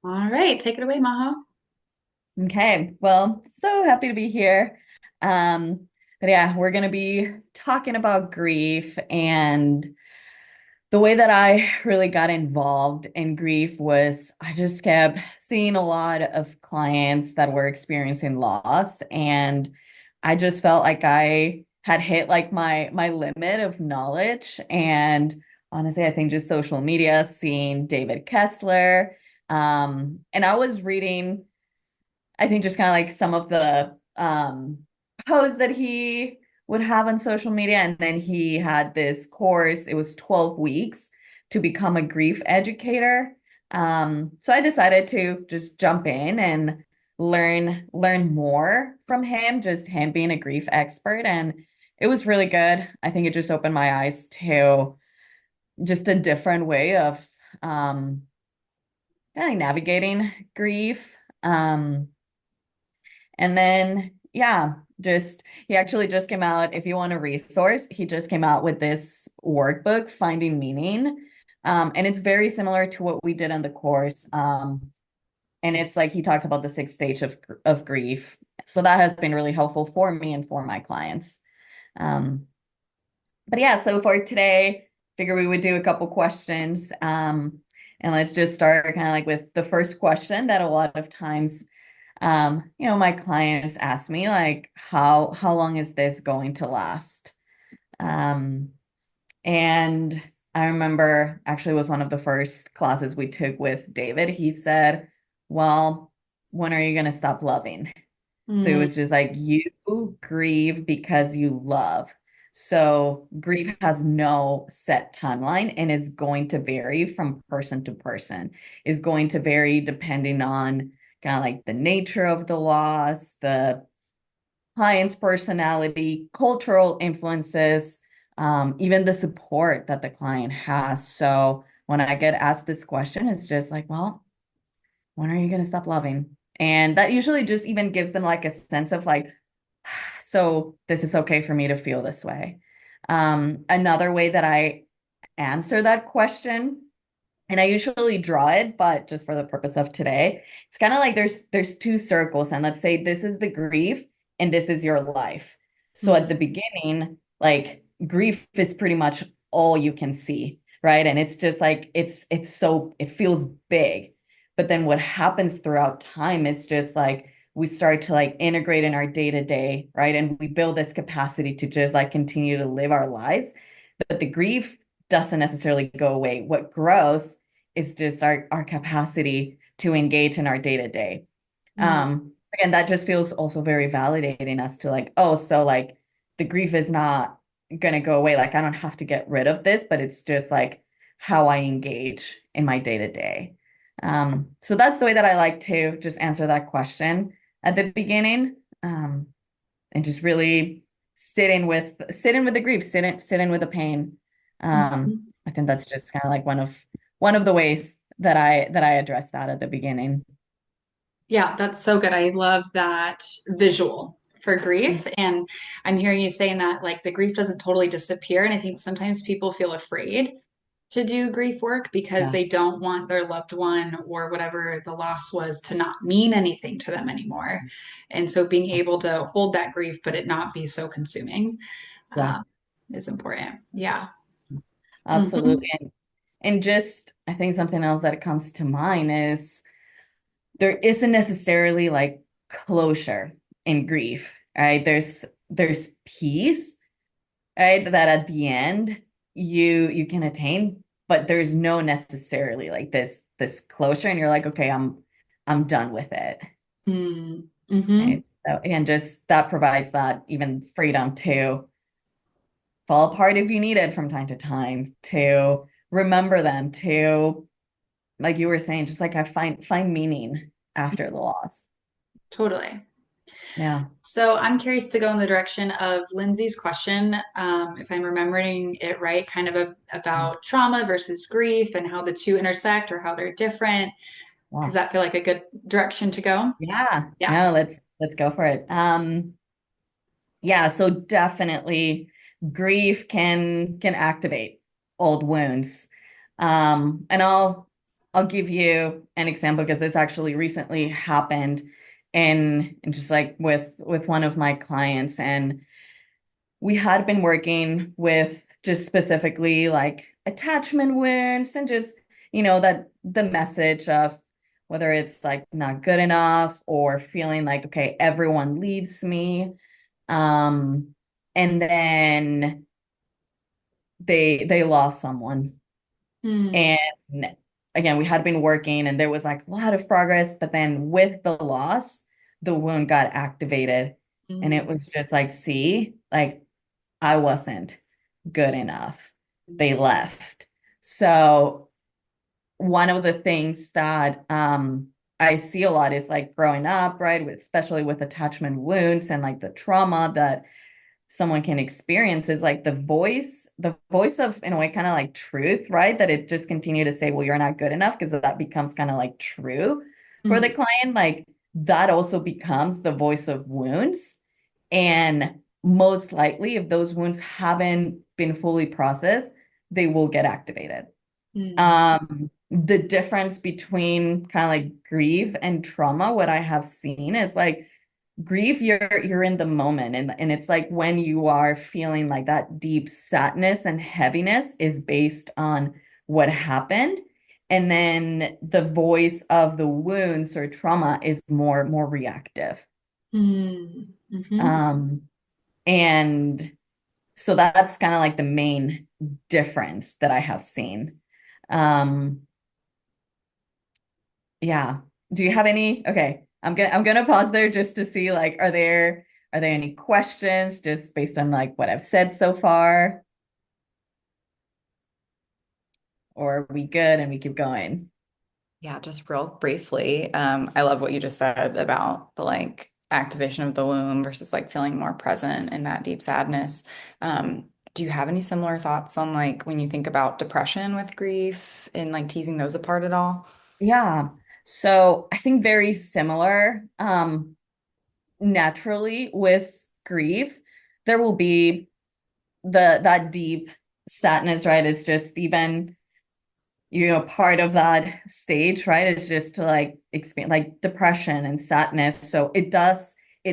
All right, take it away, Majo. Okay, well, so happy to be here. Um, but yeah, we're gonna be talking about grief, and the way that I really got involved in grief was I just kept seeing a lot of clients that were experiencing loss, and I just felt like I had hit like my limit of knowledge. And honestly, I think just social media, seeing David Kessler, and I was reading. I think just kind of like some of the posts that he would have on social media. And then he had this course, it was 12 weeks to become a grief educator. So I decided to just jump in and learn more from him, just him being a grief expert. And it was really good. I think it just opened my eyes to just a different way of kind of navigating grief. And then, yeah, just he actually just came out. If you want a resource, he just came out with this workbook, Finding Meaning. And it's very similar to what we did in the course. And it's like he talks about the sixth stage of grief. So that has been really helpful for me and for my clients. Um, but yeah, so for today, figure we would do a couple questions. And let's just start kind of like with the first question that a lot of times my clients ask me like, how long is this going to last? Um, and I remember actually it was one of the first classes we took with David. He said, well, when are you going to stop loving? So it Mm, was just like you grieve because you love. So grief has no set timeline and is going to vary from person to person, is going to vary depending on kind of like the nature of the loss, the client's personality, cultural influences, even the support that the client has. So when I get asked this question, it's just like, well, when are you going to stop loving? And that usually just even gives them like a sense of like, so this is okay for me to feel this way. Another way that I answer that question, and I usually draw it, but just for the purpose of today, it's kind of like there's two circles, and let's say this is the grief and this is your life. So at mm, the beginning, like grief is pretty much all you can see, right? And it's just like it's so it feels big. But then what happens throughout time is just like we start to like integrate in our day to day, right? And we build this capacity to just like continue to live our lives. But the grief doesn't necessarily go away. What grows is just our capacity to engage in our day to day. mm. Again, that just feels also very validating us to like, oh, so like the grief is not gonna go away. Like I don't have to get rid of this, but it's just like how I engage in my day to day. So that's the way that I like to just answer that question at the beginning, and just really sit in with the grief, sit in with the pain. Mhm. I think that's just kind of like one of the ways that I address that at the beginning. Yeah, that's so good. I love that visual for grief. And I'm hearing you saying that like the grief doesn't totally disappear. And I think sometimes people feel afraid to do grief work because Yeah, they don't want their loved one or whatever the loss was to not mean anything to them anymore. And so being able to hold that grief, but it not be so consuming, yeah, um, is important. Yeah. Hmm. absolutely. And just I think something else that comes to mind is there isn't necessarily like closure in grief, right? There's peace, right? That at the end you can attain, but there's no necessarily like this closure, and you're like, okay, I'm done with it. Mm-hmm. Right? So again, just that provides that even freedom to fall apart if you need it from time to time, to remember them, to like you were saying, just like I find meaning after the loss. Totally. Yeah. So I'm curious to go in the direction of Lindsay's question, if I'm remembering it right, kind of about trauma versus grief and how the two intersect or how they're different. Does Wow. that feel like a good direction to go? Yeah. Yeah. No, let's go for it. Yeah, so definitely grief can activate old wounds. And I'll I'll give you an example because this actually recently happened in just like with one of my clients, and we had been working with just specifically like attachment wounds and just, that the message of whether it's like not good enough or feeling like, okay, everyone leaves me. Um, and then they lost someone. Mm, And again, we had been working and there was like a lot of progress, but then with the loss, the wound got activated. And it mm, was just like, see, like I wasn't good enough. They left. So one of the things that I see a lot is like growing up, right? Especially with attachment wounds and like the trauma that someone can experience is like the voice of, in a way, kind of like truth, right? That it just continue to say, well, you're not good enough, because that becomes kind of like true for the mm, client. Like that also becomes the voice of wounds. And most likely, if those wounds haven't been fully processed, they will get activated. mm, The difference between kind of like grief and trauma, what I have seen is like grief, you're in the moment, and it's like when you are feeling like that deep sadness and heaviness is based on what happened. And then the voice of the wounds or trauma is more reactive. mm, mhm, Um, and so that's kind of like the main difference that I have seen. Um, Yeah. Do you have any? Okay. I'm gonna pause there just to see like are there any questions just based on like what I've said so far? Or are we good and we keep going? Yeah, just real briefly. I love what you just said about the like activation of the womb versus like feeling more present in that deep sadness. Do you have any similar thoughts on like when you think about depression with grief and like teasing those apart at all? Yeah. So I think very similar. Naturally with grief, there will be that deep sadness, right? Is just even part of that stage, right? Is just to like expand like depression and sadness. So it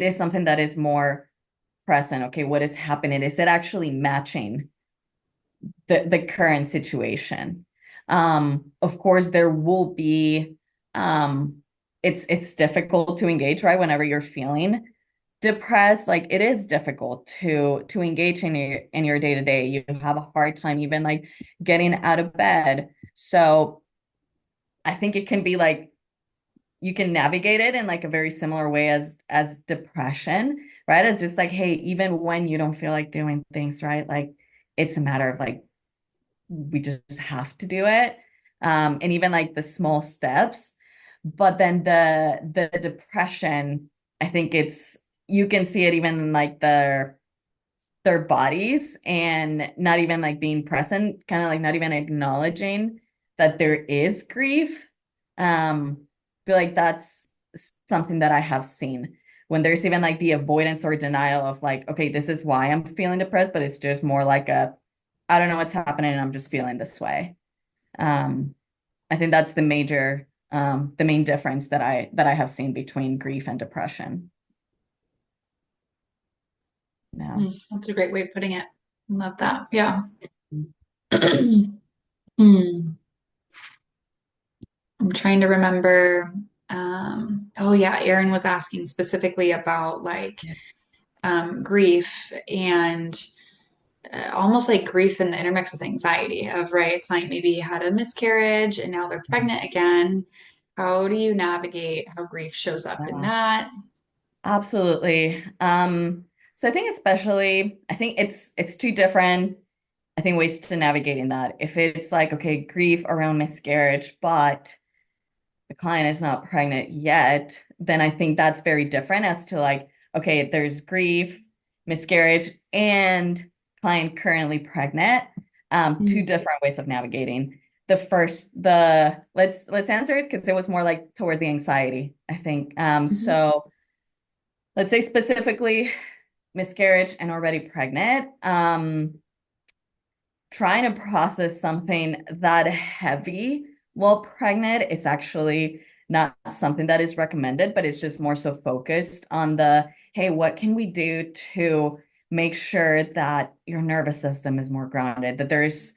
is something that is more present. Okay, what is happening? Is it actually matching the current situation? Of course, there will be it's difficult to engage, right? Whenever you're feeling depressed, like it is difficult to engage in your day to day. You have a hard time even like getting out of bed. So I think it can be like you can navigate it in like a very similar way as depression, right? It's just like, hey, even when you don't feel like doing things, right? Like it's a matter of like we just have to do it. And even like the small steps. But then the depression, I think it's you can see it even in like their bodies and not even like being present, kind of like not even acknowledging that there is grief. Feel like that's something that I have seen when there's even like the avoidance or denial of like, okay, this is why I'm feeling depressed, but it's just more like I don't know what's happening and I'm just feeling this way. Um, I think that's the main difference that I have seen between grief and depression. Yeah. mm. That's a great way of putting it. Love that. Yeah. Hmm. I'm trying to remember. Oh yeah, Erin was asking specifically about like Yeah. grief and almost like grief and the intermix with anxiety of, right, a client maybe had a miscarriage and now they're pregnant again. How do you navigate how grief shows up in Yeah. that? Absolutely. So I think I think it's two different, I think, ways to navigating that. If it's like, okay, grief around miscarriage, but the client is not pregnant yet, then I think that's very different as to like, okay, there's grief, miscarriage, and client currently pregnant. Two Mm, different ways of navigating. Let's answer it because it was more like toward the anxiety, I think. mhm, So let's say specifically miscarriage and already pregnant. Trying to process something that heavy while pregnant, it's actually not something that is recommended, but it's just more so focused on the, hey, what can we do to make sure that your nervous system is more grounded, that there's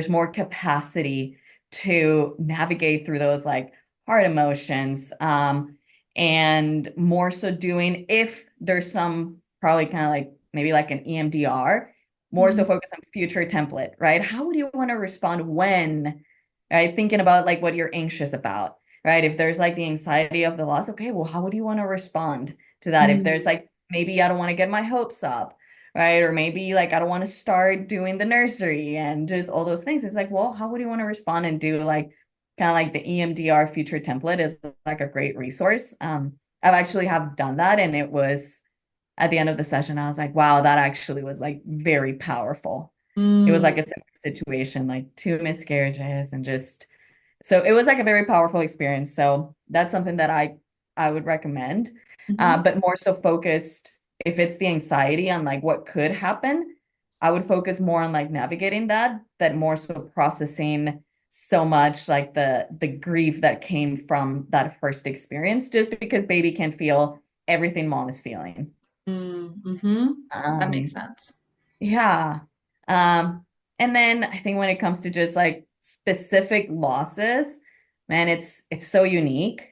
more capacity to navigate through those like hard emotions, and more so doing if there's some probably kind of like maybe like an EMDR, more so Mm, focus on future template, right? How would you want to respond when, right? Thinking about like what you're anxious about, right? If there's like the anxiety of the loss, okay, well, how would you want to respond to that? If there's mm, like, maybe I don't want to get my hopes up, right? Or maybe like I don't want to start doing the nursery and just all those things. It's like, well, how would you want to respond and do like kind of like the EMDR future template is like a great resource. I've actually have done that, and it was at the end of the session, I was like, wow, that actually was like very powerful. It was like mm, a similar situation, like two miscarriages and just so it was like a very powerful experience. So that's something that I would recommend. mhm, But more so focused if it's the anxiety on like what could happen, I would focus more on like navigating that more so processing so much like the grief that came from that first experience, just because baby can feel everything mom is feeling. mhm. That makes Um, sense. yeah. Um, and then I think when it comes to just like specific losses, man, it's so unique.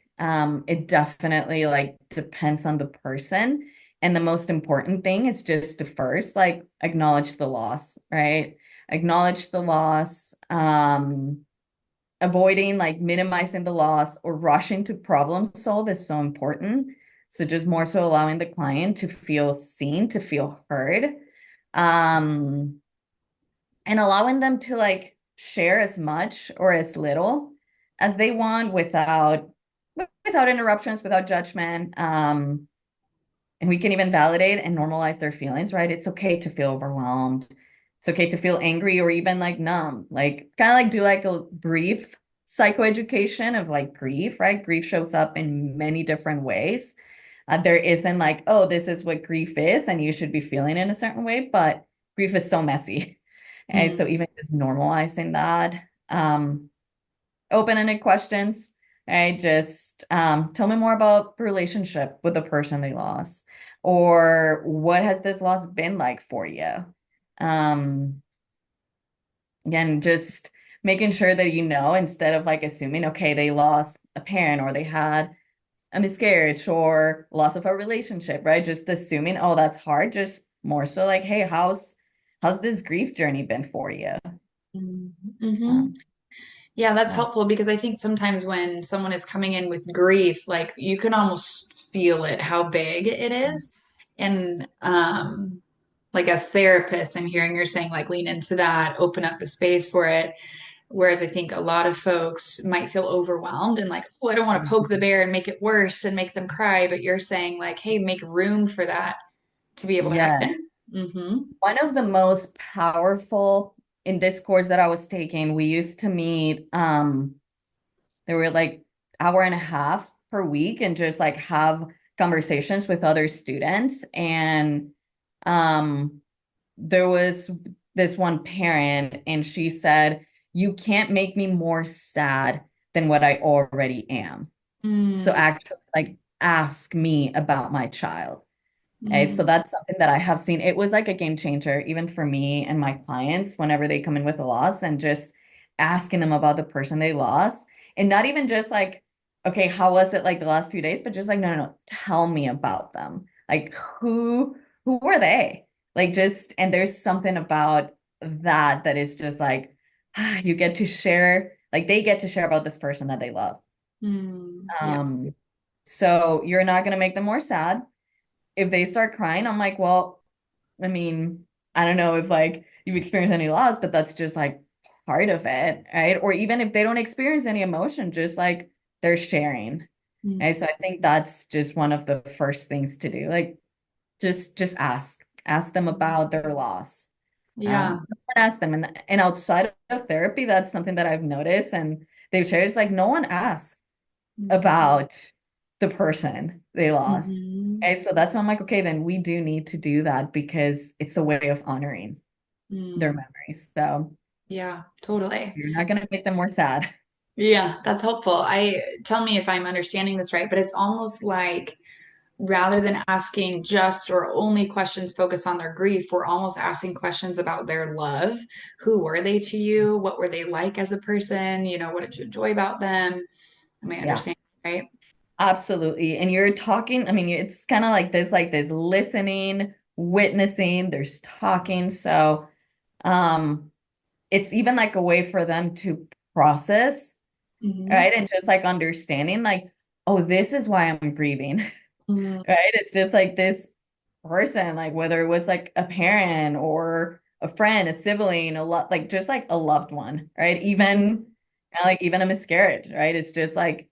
It definitely like depends on the person. And the most important thing is just to first like acknowledge the loss, right? Acknowledge the loss, avoiding like minimizing the loss or rushing to problem solve is so important. So just more so allowing the client to feel seen, to feel heard, um, and allowing them to like share as much or as little as they want without interruptions, without judgment. And we can even validate and normalize their feelings, right? It's okay to feel overwhelmed. It's okay to feel angry or even like numb. Like kind of like do like a brief psychoeducation of like grief, right? Grief shows up in many different ways. There isn't like, oh, this is what grief is, and you should be feeling in a certain way, but grief is so messy. And so Mm, even just normalizing that, open-ended questions. I just tell me more about the relationship with the person they lost, or what has this loss been like for you? Um, Again, just making sure that you know instead of like assuming, okay, they lost a parent or they had a miscarriage or loss of a relationship, right? Just assuming, oh, that's hard. Just more so like, hey, how's this grief journey been for you? mm, mhm. Um, Yeah, that's yeah. helpful because I think sometimes when someone is coming in with grief, like you can almost feel it, how big it is. And like as therapists, I'm hearing you're saying like lean into that, open up the space for it. Whereas I think a lot of folks might feel overwhelmed and like, oh, I don't want to poke the bear and make it worse and make them cry. But you're saying like, hey, make room for that to be able to Yeah. happen. Mm-hmm. One of the most powerful in this course that I was taking, we used to meet, there were like hour and a half per week and just like have conversations with other students. And um, there was this one parent, and she said, you can't make me more sad than what I already am. So Mm, actually, like, ask me about my child. Right. So mm, that's something that I have seen. It was like a game changer, even for me and my clients, whenever they come in with a loss and just asking them about the person they lost. And not even just like, okay, how was it like the last few days? But just like, no, no, no, tell me about them. Like who were they? Like just, and there's something about that is just like, you get to share, like they get to share about this person that they love. yeah. Um, so you're not gonna make them more sad if they start crying. I'm like, well, I mean, I don't know if like you've experienced any loss, but that's just like part of it, right? Or even if they don't experience any emotion, just like they're sharing. Mm, Right. So I think that's just one of the first things to do. Like just ask them about their loss. yeah. Ask them. And outside of therapy, that's something that I've noticed and they've shared. It's like no one asks Mm-hmm. about the person they lost. Mm-hmm. Okay, so that's why I'm like, okay, then we do need to do that because it's a way of honoring their Mm, memories. So yeah, totally. you're not going to make them more sad. Yeah, that's helpful. I tell me if I'm understanding this right, but it's almost like rather than asking just or only questions focused on their grief, we're almost asking questions about their love. Who were they to you? What were they like as a person? What did you enjoy about them? Am I Yeah. understanding right? Absolutely. And you're talking, I mean, it's kind of like this listening, witnessing, there's talking. So, um, it's even like a way for them to process, Mm-hmm. right? And just like understanding, like, oh, this is why I'm grieving, Mm-hmm. right? It's just like this person, like whether it was like a parent or a friend, a sibling, a lot, like just like a loved one, right? Even like even a miscarriage, right? It's just like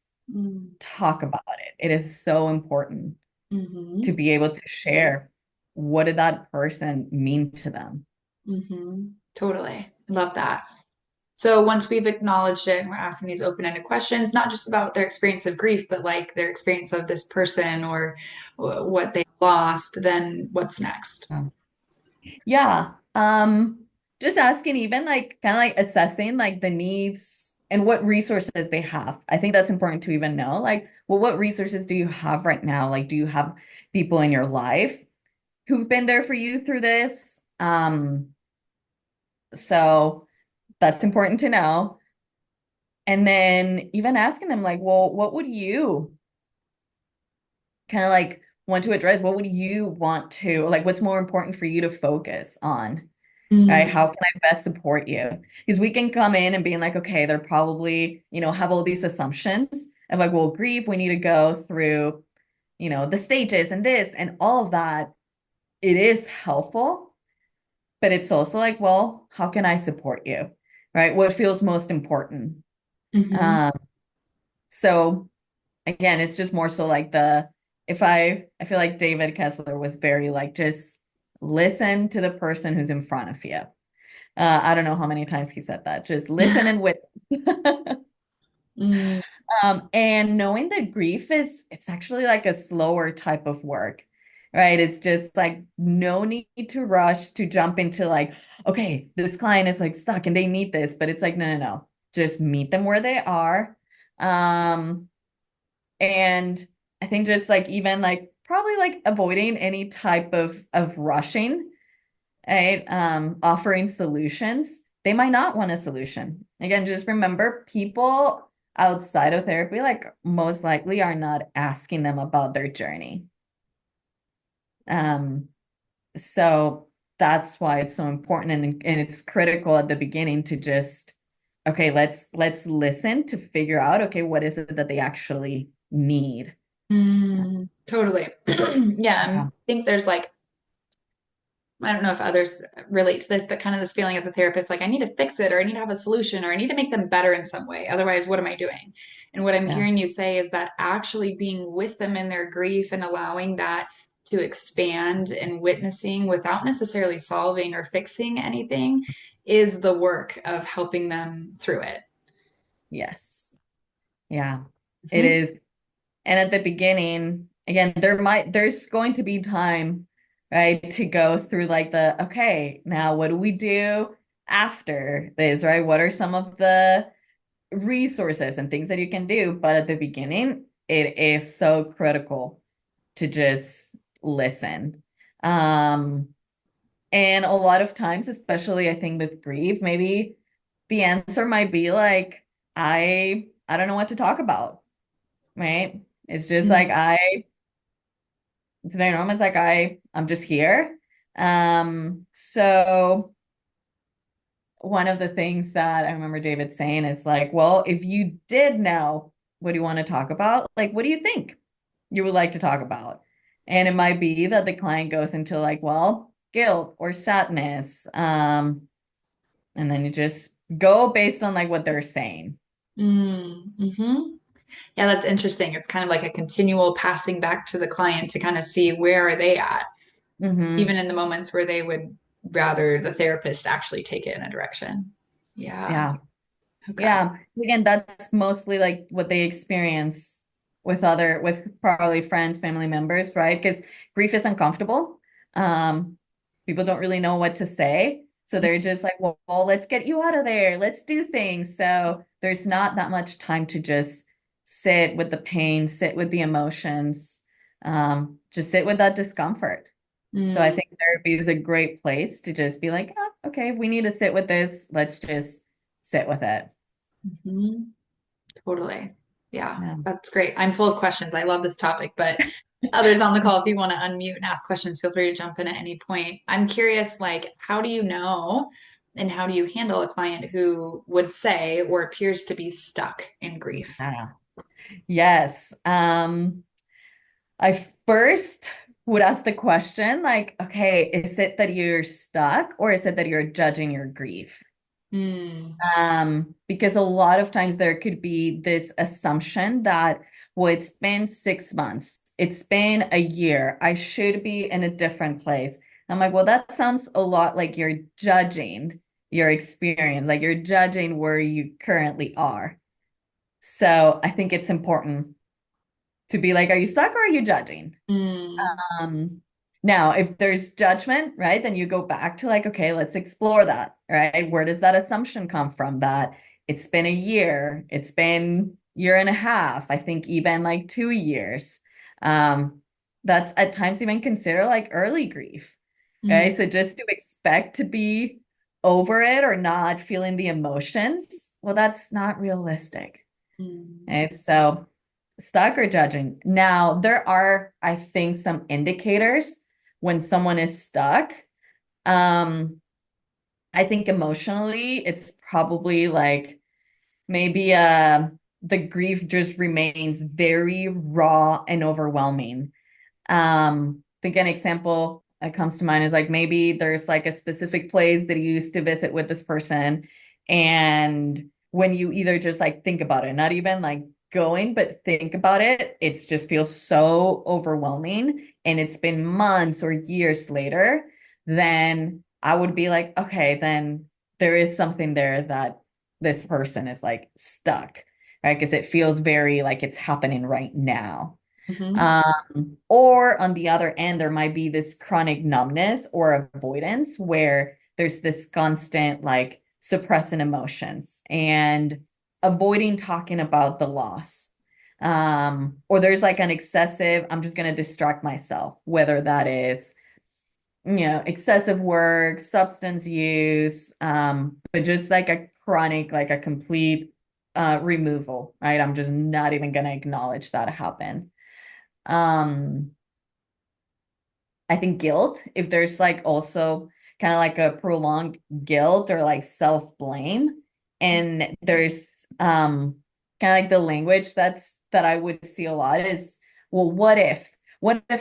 talk about it. It is so important to Mm-hmm. be able to share what did that person mean to them. Mm-hmm. Totally. Love that. So once we've acknowledged it and we're asking these open-ended questions, not just about their experience of grief, but like their experience of this person or what they lost, then what's next? Um, Yeah. Just asking even like kind of like assessing like the needs and what resources they have. I think that's important to even know. Like, well, what resources do you have right now? Like, do you have people in your life who've been there for you through this? So that's important to know. And then even asking them like, well, what would you kind of like want to address? What would you want to like, what's more important for you to focus on? Right? Mm, How can I best support you? Because we can come in and being like, okay, they're probably, have all these assumptions of like, well, grief, we need to go through, the stages and this and all of that. It is helpful, but it's also like, well, how can I support you? Right? What feels most important? hmm Um, so again, it's just more so like if I feel like David Kessler was very like, just listen to the person who's in front of you. I don't know how many times he said that. Just listen and witness. mm, And knowing that grief it's actually like a slower type of work, right? It's just like no need to rush to jump into like, okay, this client is like stuck and they need this, but it's like, no, no, no. Just meet them where they are. Um, and I think just like even like probably like avoiding any type of rushing, right? Offering solutions. They might not want a solution. Again, just remember people outside of therapy, like most likely are not asking them about their journey. Um, so that's why it's so important and it's critical at the beginning to just, okay, let's listen to figure out, okay, what is it that they actually need? totally. Yeah, I Yeah. think there's like, I don't know if others relate to this, but kind of this feeling as a therapist, like I need to fix it or I need to have a solution or I need to make them better in some way. Otherwise, what am I doing? And what I'm Yeah. hearing you say is that actually being with them in their grief and allowing that to expand and witnessing without necessarily solving or fixing anything is the work of helping them through it. Yes. Yeah. It Mhm. is. And at the beginning, again, there's going to be time, right, to go through like okay, now what do we do after this, right? What are some of the resources and things that you can do? But at the beginning, it is so critical to just listen. Um, and a lot of times, especially I think with grief, maybe the answer might be like, I don't know what to talk about, right? It's just like it's very normal. It's like I'm just here. So one of the things that I remember David saying is like, well, if you did know what you want to talk about, like what do you think you would like to talk about? And it might be that the client goes into like, well, guilt or sadness. And then you just go based on like what they're saying. Mm-hmm. Yeah, that's interesting. It's kind of like a continual passing back to the client to kind of see where are they at, even Hmm. in the moments where they would rather the therapist actually take it in a direction. Yeah. Yeah. Okay. Yeah. Again, that's mostly like what they experience with probably friends, family members, right? Because grief is uncomfortable. Um, People don't really know what to say. So they're just like, well, let's get you out of there. Let's do things. So there's not that much time to just sit with the pain, sit with the emotions, just sit with that discomfort. So I Mm, think therapy is a great place to just be like, oh, okay, if we need to sit with this, let's just sit with it. mhm. Totally. Yeah, Yeah. that's great. I'm full of questions. I love this topic, but others on the call, if you want to unmute and ask questions, feel free to jump in at any point. I'm curious, like, how do you know and how do you handle a client who would say or appears to be stuck in grief? Ah, yes. I first would ask the question like, okay, is it that you're stuck or is it that you're judging your grief? Mm, Because a lot of times there could be this assumption that, well, it's been 6 months, it's been a year, I should be in a different place. I'm like, well, that sounds a lot like you're judging your experience, like you're judging where you currently are. So I think it's important to be like, are you stuck or are you judging? mm, Um, Now, if there's judgment, right, then you go back to like, okay, let's explore that, right? Where does that assumption come from that it's been a year, it's been year and a half, I think even like 2 years. Um, that's at times even consider like early grief, mm, right? So just to expect to be over it or not feeling the emotions, well, that's not realistic. mm, Right? So stuck or judging. Now, there are, I think, some indicators when someone is stuck. Um, I think emotionally, it's probably like maybe the grief just remains very raw and overwhelming. I think an example that comes to mind is like maybe there's like a specific place that you used to visit with this person, and when you either just like think about it, not even like going, but think about it, it just feels so overwhelming, and it's been months or years later, then I would be like, okay, then there is something there that this person is like stuck, right? Because it feels very like it's happening right now. mhm, Or on the other end, there might be this chronic numbness or avoidance where there's this constant like suppressing emotions and avoiding talking about the loss. Or there's like an excessive, I'm just going to distract myself, whether that is, excessive work, substance use, but just like a chronic, like a complete removal, right? I'm just not even going to acknowledge that happened. Um, I think guilt, if there's like also kind of like a prolonged guilt or like self-blame, and there's kind of like the language that I would see a lot is, well, what if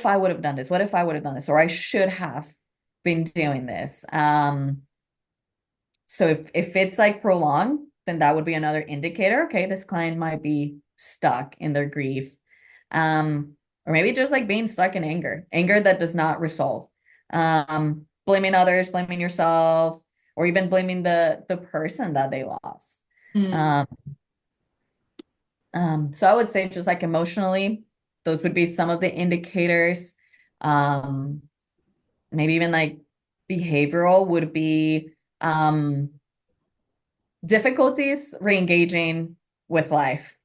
I would have done this? What if I would have done this? Or I should have been doing this. So if it's like prolonged, then that would be another indicator. Okay, this client might be stuck in their grief. Or maybe just like being stuck in anger that does not resolve. Blaming others, blaming yourself, or even blaming the person that they lost. mm, Um, so I would say just like emotionally, those would be some of the indicators. Um, Maybe even like behavioral would be difficulties re-engaging with life.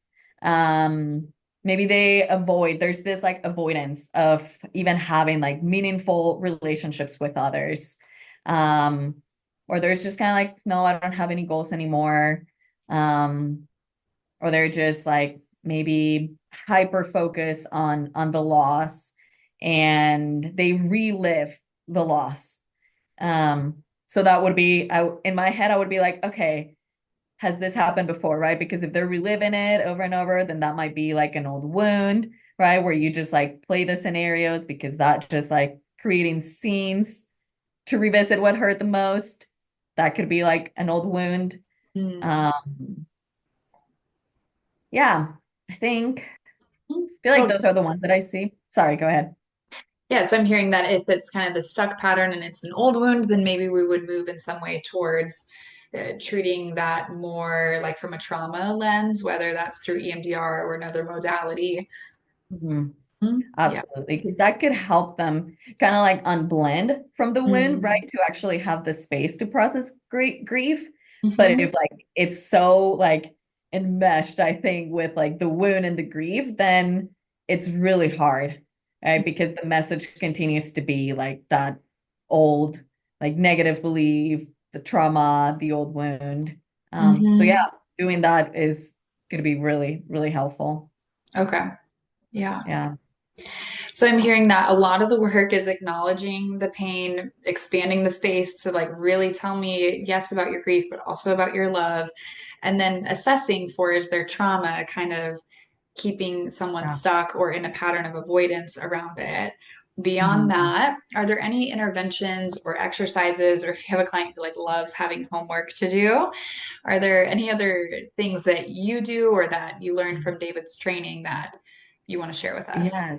Um, Maybe they avoid, there's this like avoidance of even having like meaningful relationships with others. Um, or there's just kind of like, no, I don't have any goals anymore. Um, or they're just like maybe hyper focus on the loss and they relive the loss. So that would be, in my head, I would be like, okay, has this happened before, right? Because if they're reliving it over and over, then that might be like an old wound, right? Where you just like play the scenarios because that just like creating scenes to revisit what hurt the most. That could be like an old wound. mm, Um, yeah, I think I mm. feel like Totally. those are the ones that I see. Sorry, go ahead. Yeah, so I'm hearing that if it's kind of the stuck pattern and it's an old wound, then maybe we would move in some way towards treating that more like from a trauma lens, whether that's through EMDR or another modality. Mhm. Yeah. Absolutely. 'Cause that could help them kind of like unblend from the wound, right? Mm-hmm. To actually have the space to process great grief. But Mm-hmm. if like it's so like enmeshed, I think, with like the wound and the grief, then it's really hard, right? Because the message continues to be like that old, like negative belief, the trauma, the old wound. So yeah, Mm-hmm. doing that is going to be really, really helpful. Okay. Yeah. Yeah. So I'm hearing that a lot of the work is acknowledging the pain, expanding the space to like really tell me, yes, about your grief, but also about your love. And then assessing for is there trauma kind of keeping someone Yeah. stuck or in a pattern of avoidance around it. Beyond Mhm. that, are there any interventions or exercises, or if you have a client who like loves having homework to do, are there any other things that you do or that you learned from David's training that you want to share with us? Yeah.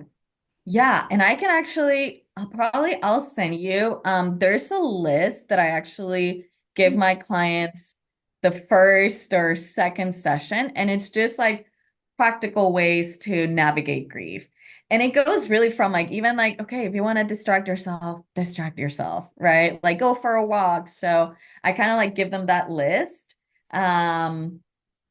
Yeah, and I can actually, I'll send you. There's a list that I actually give my clients the first or second session, and it's just like practical ways to navigate grief. And it goes really from like even like, okay, if you want to distract yourself, right? Like go for a walk. So I kind of like give them that list. Um,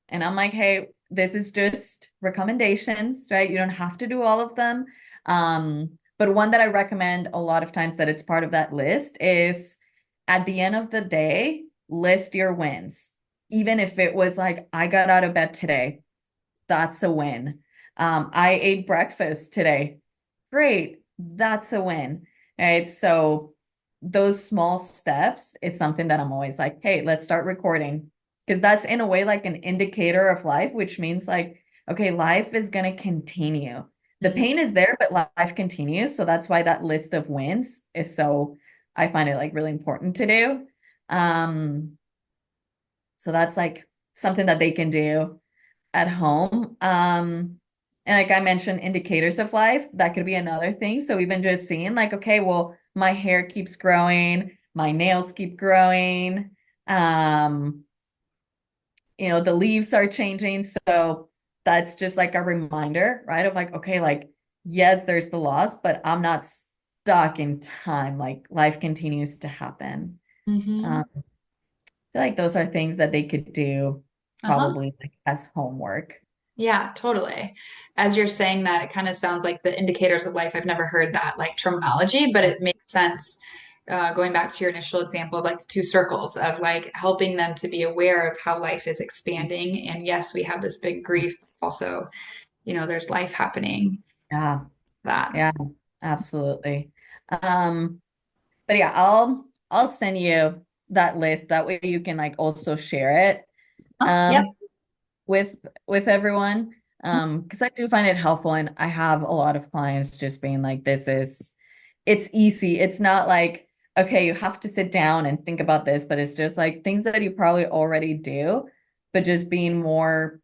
and I'm like, hey, this is just recommendations, right? You don't have to do all of them. But one that I recommend a lot of times that it's part of that list is at the end of the day, list your wins. Even if it was like, I got out of bed today, that's a win. I ate breakfast today. Great, that's a win. Right. So those small steps, it's something that I'm always like, hey, let's start recording. Because that's in a way like an indicator of life, which means like, okay, life is gonna continue. The Mhm. pain is there, but life continues. So that's why that list of wins is so I find it like really important to do. Um, so that's like something that they can do at home. And like I mentioned, indicators of life, that could be another thing. So even just seeing like, okay, well, my hair keeps growing, my nails keep growing, um, the leaves are changing. So that's just like a reminder, right? Of like, okay, like, yes, there's the loss, but I'm not stuck in time. Like life continues to happen. Mhm. I feel like those are things that they could do Uh-huh. probably like as homework. Yeah, totally. As you're saying that, it kind of sounds like the indicators of life. I've never heard that like terminology, but it makes sense. Going back to your initial example of like the two circles of like helping them to be aware of how life is expanding. And yes, we have this big grief. Also, there's life happening. Yeah. That. Yeah, absolutely. Um, but yeah, I'll send you that list. That way you can like also share it Yep. um with with everyone. Because I do find it helpful and I have a lot of clients just being like, it's easy. It's not like, okay, you have to sit down and think about this, but it's just like things that you probably already do, but just being more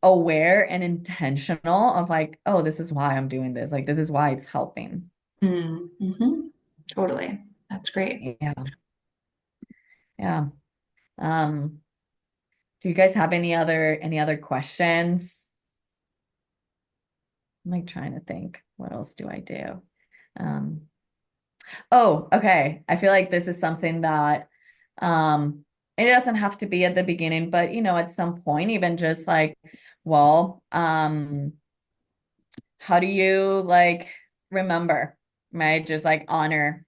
aware and intentional of like, oh, this is why I'm doing this. Like this is why it's helping. Mm-hmm. Totally. That's great. Yeah. Yeah. Um, do you guys have any other questions? I'm like trying to think, what else do I do? Um, oh, okay. I feel like this is something that um it doesn't have to be at the beginning, but at some point, even just like, well, how do you like remember, right? Just like honor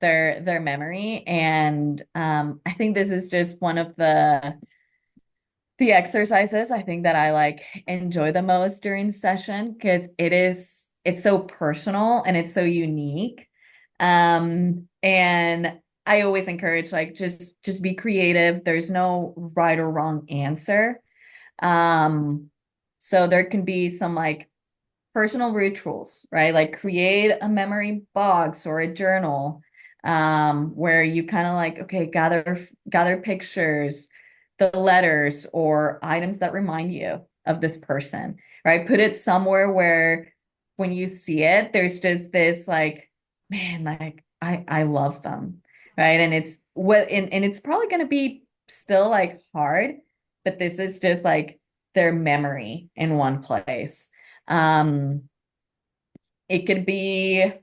their memory. And I think this is just one of the exercises I think that I like enjoy the most during session because it's so personal and it's so unique. And I always encourage like just be creative. There's no right or wrong answer. Um, so there can be some like personal rituals, right? Like create a memory box or a journal where you kind of like, okay, gather pictures, the letters or items that remind you of this person, right? Put it somewhere where when you see it, there's just this like, man, like I love them, right? And it's what and it's probably going to be still like hard, but this is just like their memory in one place. Um, it could be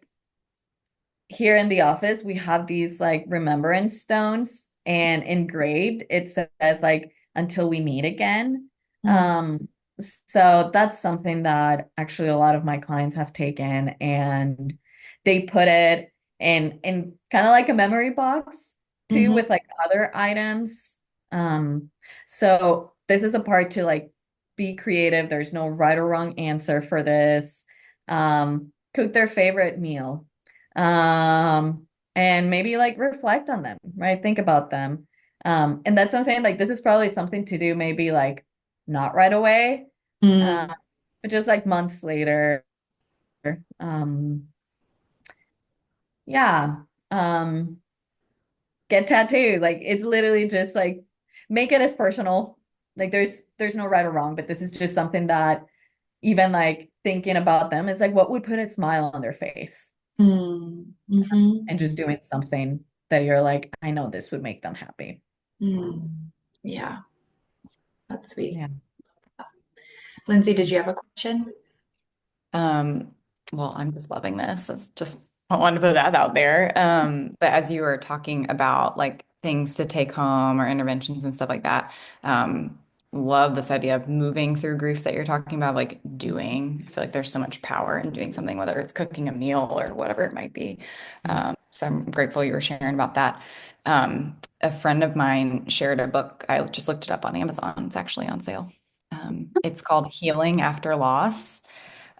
here in the office, we have these like remembrance stones, and engraved it says like until we meet again. Mm, Um, so that's something that actually a lot of my clients have taken, and they put it in kind of like a memory box too, mhm, with like other items. Um, so this is a part to like be creative. There's no right or wrong answer for this. Cook their favorite meal. Um, and maybe like reflect on them, right? Think about them. And that's what I'm saying. Like, this is probably something to do, maybe like not right away, uh, mm, but just like months later. Um, yeah. Um, get tattooed. Like, it's literally just like make it as personal. Like, there's no right or wrong, but this is just something that even like thinking about them is like what would put a smile on their face, mm, mhm, and just doing something that you're like, I know this would make them happy. mm. Yeah, that's sweet. Yeah. Lindsay, did you have a question? Um, well, I'm just loving this. That's just I wanted to put that out there. But as you were talking about like things to take home or interventions and stuff like that, love this idea of moving through grief that you're talking about, like doing. I feel like there's so much power in doing something, whether it's cooking a meal or whatever it might be. So I'm grateful you were sharing about that. A friend of mine shared a book. I just looked it up on Amazon. It's actually on sale. It's called Healing After Loss.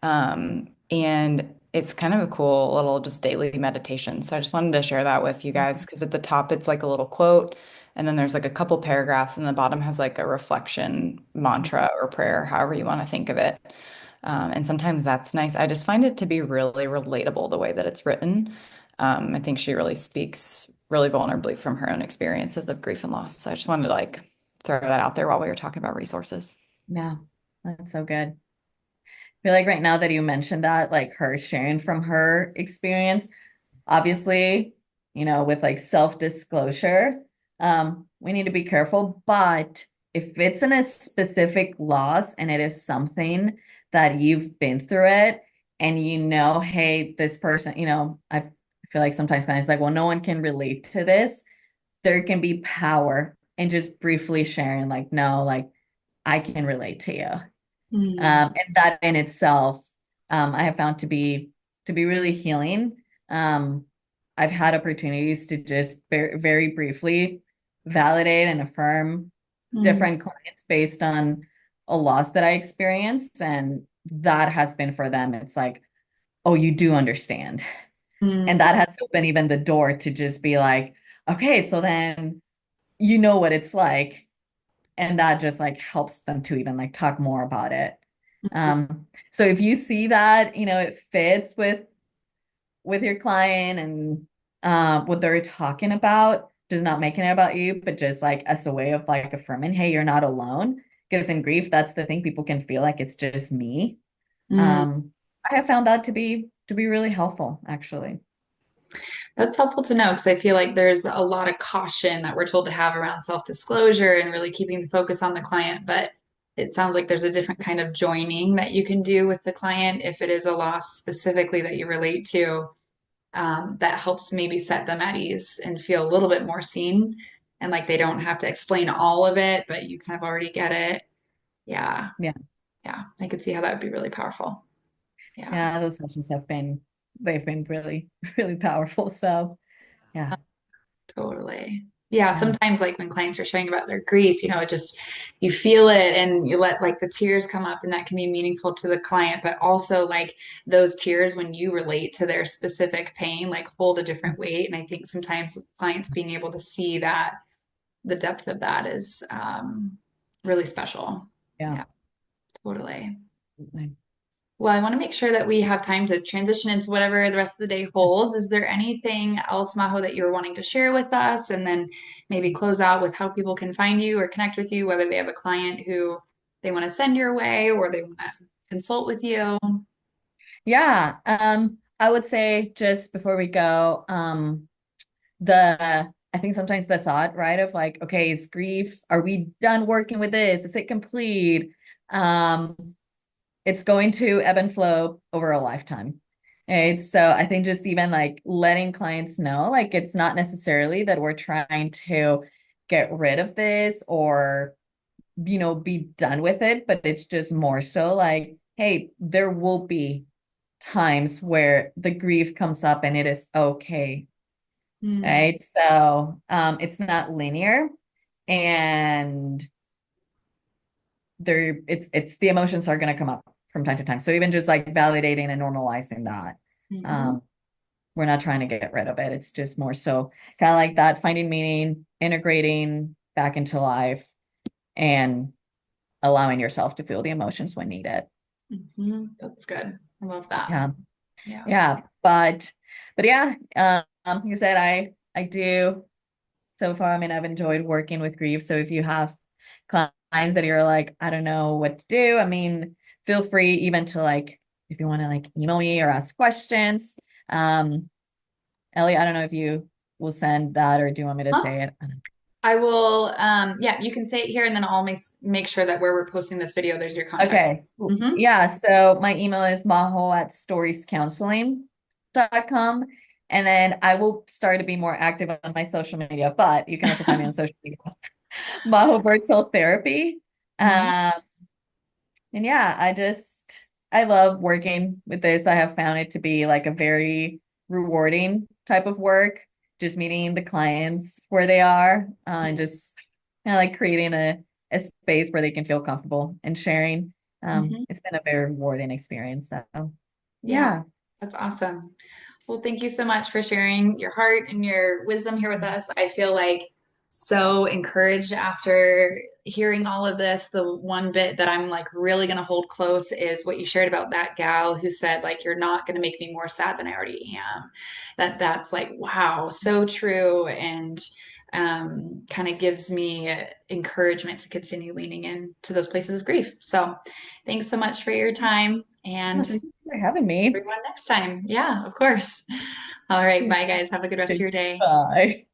And it's kind of a cool little just daily meditation. So I just wanted to share that with you guys because at the top it's like a little quote, and then there's like a couple paragraphs, and the bottom has like a reflection mantra or prayer, however you want to think of it. And sometimes that's nice. I just find it to be really relatable the way that it's written. I think she really speaks really vulnerably from her own experiences of grief and loss. So I just wanted to like throw that out there while we were talking about resources. Yeah, that's so good. I feel like right now that you mentioned that, like her sharing from her experience, obviously, with like self-disclosure, we need to be careful. But if it's in a specific loss and it is something that you've been through it, and hey, this person, I feel like sometimes kind of like, well, no one can relate to this. There can be power in just briefly sharing, like, no, like I can relate to you. Mm, And that in itself, I have found to be really healing. Um, I've had opportunities to just very, very briefly validate and affirm mm, different clients based on a loss that I experienced, and that has been for them. It's like, oh, you do understand, and mm, that has opened even the door to just be like, okay, so then you know what it's like, and that just like helps them to even like talk more about it. So if you see that, it fits with your client, and what they're talking about, just not making it about you, but just like as a way of like affirming, hey, you're not alone. Because in grief, that's the thing, people can feel like it's just me. mm. Um, I have found that to be really helpful, actually. That's helpful to know because I feel like there's a lot of caution that we're told to have around self-disclosure and really keeping the focus on the client. But it sounds like there's a different kind of joining that you can do with the client if it is a loss specifically that you relate to, that helps maybe set them at ease and feel a little bit more seen and like they don't have to explain all of it, but you kind of already get it. Yeah. Yeah. Yeah. I could see how that would be really powerful. Yeah. Yeah, those sessions they've been really, really powerful. So yeah. Totally. Yeah, Yeah. sometimes like when clients are sharing about their grief, it just you feel it and you let like the tears come up and that can be meaningful to the client, but also like those tears when you relate to their specific pain, like hold a different weight. And I think sometimes clients being able to see that the depth of that is really special. Yeah. Yeah, totally. Absolutely. Well, I want to make sure that we have time to transition into whatever the rest of the day holds. Is there anything else, Majo, that you're wanting to share with us? And then maybe close out with how people can find you or connect with you, whether they have a client who they want to send your way or they want to consult with you. Yeah, I would say just before we go, I think sometimes the thought, right, of like, okay, it's grief. Are we done working with this? Is it complete? Um, it's going to ebb and flow over a lifetime. Right. So I think just even like letting clients know, like it's not necessarily that we're trying to get rid of this or, be done with it, but it's just more so like, hey, there will be times where the grief comes up and it is okay. Mm, Right. So it's not linear and it's the emotions are gonna come up from time to time. So even just like validating and normalizing that. mhm, Um, we're not trying to get rid of it. It's just more so kind of like that, finding meaning, integrating back into life, and allowing yourself to feel the emotions when needed. That's good. I love that. Yeah. Yeah. Yeah. But yeah, like I said, I do so far. I mean, I've enjoyed working with grief. So if you have clients that you're like, I don't know what to do, I mean, feel free even to like, if you want to like email me or ask questions. Um, Ellie, I don't know if you will send that or do you want me to Huh? say it? I will, yeah, you can say it here and then I'll make sure that where we're posting this video, there's your contact. Okay. Mm-hmm. Yeah. So my email is majo@storiescounseling.com. And then I will start to be more active on my social media, but you can also find me on social media. Majo Birdsall Therapy. Mm-hmm. Um, and yeah, I love working with this. I have found it to be like a very rewarding type of work, just meeting the clients where they are, and just kind of like creating a space where they can feel comfortable and sharing. Mm-hmm. It's been a very rewarding experience. So Yeah, yeah. that's awesome. Well, thank you so much for sharing your heart and your wisdom here with us. I feel like so encouraged after hearing all of this. The one bit that I'm like really going to hold close is what you shared about that gal who said like you're not going to make me more sad than I already am. That's like wow, so true and kind of gives me encouragement to continue leaning into those places of grief. So, thanks so much for your time Oh, and thank you for having me. everyone next time. Yeah, of course. All right. Bye, guys. Have a good rest of your day. Bye.